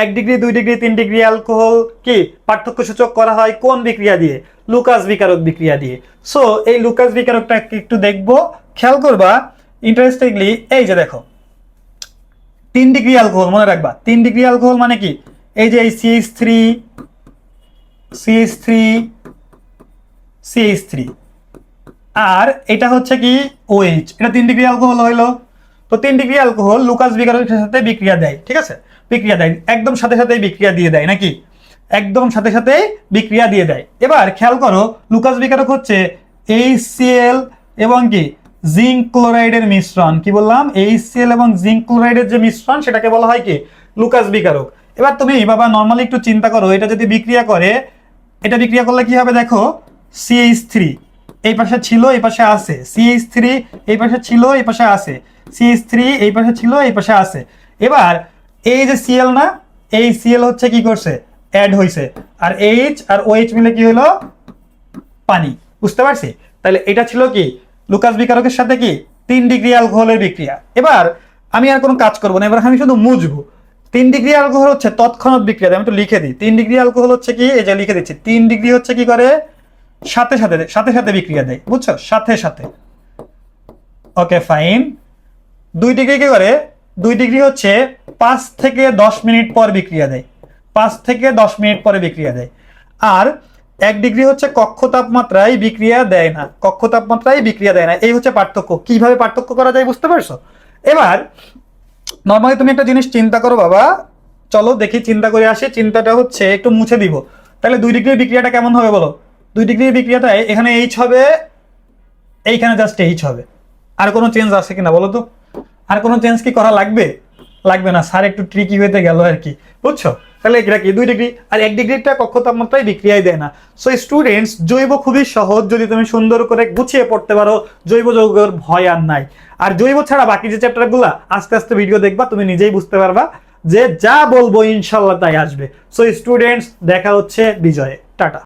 1 degree 2 degree 3 degree alcohol কি পার্থক্য সূচক করা হয় কোন বিক্রিয়া দিয়ে? লুকাস বিকারক বিক্রিয়া দিয়ে। সো এই লুকাস বিকারকটা একটু দেখবো, খেয়াল করবা ইন্টারেস্টিংলি। এই যে দেখো 3 ডিগ্রি অ্যালকোহল, মনে রাখবা 3 ডিগ্রি অ্যালকোহল মানে কি? এই যে এই CH3 আর এটা হচ্ছে কি OH, এটা 3 ডিগ্রি অ্যালকোহল হইলো। তো 3 ডিগ্রি অ্যালকোহল লুকাস বিকারকের সাথে বিক্রিয়া দেয়, ঠিক আছে? বিক্রিয়া দেয় একদম সাথে সাথেই বিক্রিয়া দিয়ে দেয় নাকি? একদম সাথে সাথেই বিক্রিয়া দিয়ে দেয়। এবার খেয়াল করো লুকাস বিকারক হচ্ছে HCl এবং কি জিঙ্ক ক্লোরাইডের মিশ্রণ। কি বললাম? HCl এবং জিঙ্ক ক্লোরাইডের যে মিশ্রণ সেটাকে বলা হয় কি লুকাস বিকারক। এবার তুমি বাবা নর্মালি একটু চিন্তা করো, এটা যদি বিক্রিয়া করে, এটা বিক্রিয়া করলে কি হবে দেখো, CH3 এই পাশে ছিল এই পাশে আছে, CH3 এই পাশে ছিল এই পাশে আছে, CH3 এই পাশে ছিল এই পাশে আছে। এবার এই যে Cl না, এই Cl হচ্ছে কি করছে, অ্যাড হইছে, আর H আর OH মিলে কি হলো, পানি। বুঝতে পারছি? তাহলে এটা ছিল কি লুকাস বিকারকের সাথে কি 3 ডিগ্রি অ্যালকোহলের বিক্রিয়া। এবার আমি আর কোনো কাজ করবো না, এবার আমি শুধু মুছবো। 3 ডিগ্রি অ্যালকোহল হচ্ছে তৎক্ষণাৎ বিক্রিয়া দেয়। আমি তো লিখে দিই 3 ডিগ্রি অ্যালকোহল হচ্ছে কি, এই যে লিখে দিচ্ছি 3 ডিগ্রি হচ্ছে কি করে, সাথে সাথে বিক্রিয়া দেয়। বুঝছো? সাথে সাথে। Okay fine. 2 ডিগ্রি কি করে? 2 ডিগ্রি হচ্ছে 5 থেকে 10 মিনিট পর বিক্রিয়া দেয়, 5 থেকে 10 মিনিট পরে বিক্রিয়া দেয়। আর 1 ডিগ্রি হচ্ছে কক্ষ তাপমাত্রায় বিক্রিয়া দেয় না, কক্ষ তাপমাত্রায় বিক্রিয়া দেয় না। এই হচ্ছে পার্থক্য। কিভাবে পার্থক্য করা যায় বুঝতে পারছো? এবার নর্মালি তুমি একটা জিনিস চিন্তা করো বাবা, চলো দেখি চিন্তা করে আসি। চিন্তাটা হচ্ছে একটু মুছে দিব। তাহলে 2 ডিগ্রির বিক্রিয়াটা কেমন হবে বলো? 2 ডিগ্রির বিক্রিয়াটায় এখানে H হবে, এইখানে জাস্ট H হবে। আর কোনো চেঞ্জ আছে কিনা বলো তো? আর কোনো চেঞ্জ কি করা লাগবে? লাগবে না। স্যার একটু ট্রিকি হইতে গেল আর কি, বুঝছো? তাহলে এটা কি 2 ডিগ্রি, আর 1 ডিগ্রিটা কক্ষ তাপমাত্রায় বিক্রিয়াই দেয় না। সো স্টুডেন্টস, জৈব খুবই সহজ যদি তুমি সুন্দর করে গুছিয়ে পড়তে পারো। জৈব যৌগের ভয় আর নাই। আর জৈব ছাড়া বাকি যে চ্যাপ্টারগুলো আস্তে আস্তে ভিডিও দেখবা, তুমি নিজেই বুঝতে পারবা যে যা বলবো ইনশাল্লাহ তাই আসবে। সো স্টুডেন্টস, দেখা হচ্ছে বিজয়ে। টাটা।